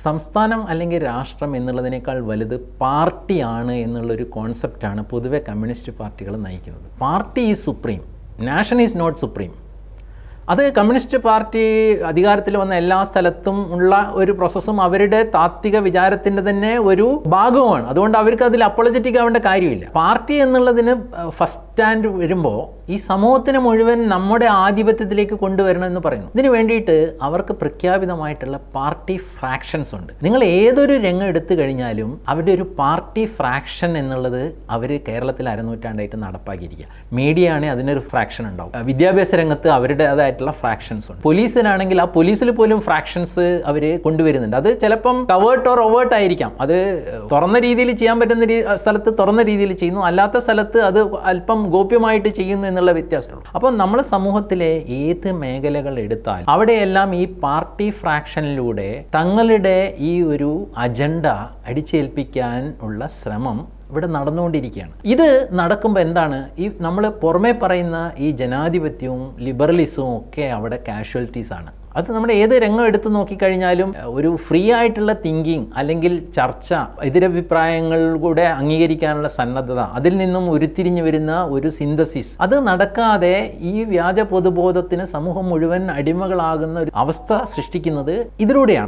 സംസ്ഥാനം അല്ലെങ്കിൽ രാഷ്ട്രം എന്നുള്ളതിനേക്കാൾ വലുത് പാർട്ടിയാണ് എന്നുള്ളൊരു കോൺസെപ്റ്റാണ് പൊതുവെ കമ്മ്യൂണിസ്റ്റ് പാർട്ടികൾ നയിക്കുന്നത്. Party is supreme, nation is not supreme. അത് കമ്മ്യൂണിസ്റ്റ് പാർട്ടി അധികാരത്തിൽ വന്ന എല്ലാ സ്ഥലത്തും ഉള്ള ഒരു പ്രോസസ്സും അവരുടെ താത്വിക വിചാരത്തിൻ്റെ തന്നെ ഒരു ഭാഗവുമാണ്. അതുകൊണ്ട് അവർക്ക് അതിൽ അപ്പോളജറ്റിക് ആവേണ്ട കാര്യമില്ല. പാർട്ടി എന്നുള്ളതിന് ഫസ്റ്റ് സ്റ്റാൻഡ് വരുമ്പോൾ ഈ സമൂഹത്തിന് മുഴുവൻ നമ്മുടെ ആധിപത്യത്തിലേക്ക് കൊണ്ടുവരണമെന്ന് പറയുന്നു. ഇതിന് വേണ്ടിയിട്ട് അവർക്ക് പ്രഖ്യാപിതമായിട്ടുള്ള പാർട്ടി ഫ്രാക്ഷൻസ് ഉണ്ട്. നിങ്ങൾ ഏതൊരു രംഗം എടുത്തു കഴിഞ്ഞാലും അവരുടെ ഒരു പാർട്ടി ഫ്രാക്ഷൻ എന്നുള്ളത് അവർ കേരളത്തിൽ അരനൂറ്റാണ്ടായിട്ട് നടപ്പാക്കിയിരിക്കുക. മീഡിയ ആണെങ്കിൽ അതിനൊരു ഫ്രാക്ഷൻ ഉണ്ടാവും. വിദ്യാഭ്യാസ രംഗത്ത് അവരുടേതായിട്ടുള്ള ഫ്രാക്ഷൻസ് ഉണ്ട്. പോലീസിനാണെങ്കിൽ ആ പോലീസിൽ പോലും ഫ്രാക്ഷൻസ് അവർ കൊണ്ടുവരുന്നുണ്ട്. അത് ചിലപ്പം കവേർട്ട് ഓർ ഒവേർട്ട് ആയിരിക്കാം. അത് തുറന്ന രീതിയിൽ ചെയ്യാൻ പറ്റുന്ന സ്ഥലത്ത് തുറന്ന രീതിയിൽ ചെയ്യുന്നു, അല്ലാത്ത സ്ഥലത്ത് അത് അല്പം ഗോപ്യമായിട്ട് ചെയ്യുന്നു എന്നുള്ള വ്യത്യാസമുള്ളൂ. അപ്പോൾ നമ്മുടെ സമൂഹത്തിലെ ഏത് മേഖലകൾ എടുത്താൽ അവിടെയെല്ലാം ഈ പാർട്ടി ഫ്രാക്ഷനിലൂടെ തങ്ങളുടെ ഈ ഒരു അജണ്ട അടിച്ചേൽപ്പിക്കാൻ ഉള്ള ശ്രമം ഇവിടെ നടന്നുകൊണ്ടിരിക്കുകയാണ്. ഇത് നടക്കുമ്പോൾ എന്താണ്, ഈ നമ്മൾ പുറമേ പറയുന്ന ഈ ജനാധിപത്യവും ലിബറലിസവും ഒക്കെ അവിടെ കാഷ്വാലിറ്റീസ് ആണ്. അത് നമ്മുടെ ഏത് രംഗം എടുത്ത് നോക്കിക്കഴിഞ്ഞാലും ഒരു ഫ്രീ ആയിട്ടുള്ള തിങ്കിങ് അല്ലെങ്കിൽ ചർച്ച, എതിരഭിപ്രായങ്ങൾ കൂടെ അംഗീകരിക്കാനുള്ള സന്നദ്ധത, അതിൽ നിന്നും ഉരുത്തിരിഞ്ഞു വരുന്ന ഒരു സിന്തസിസ്, അത് നടക്കാതെ ഈ വ്യാജ പൊതുബോധത്തിന് സമൂഹം മുഴുവൻ അടിമകളാകുന്ന ഒരു അവസ്ഥ സൃഷ്ടിക്കുന്നത് ഇതിലൂടെയാണ്.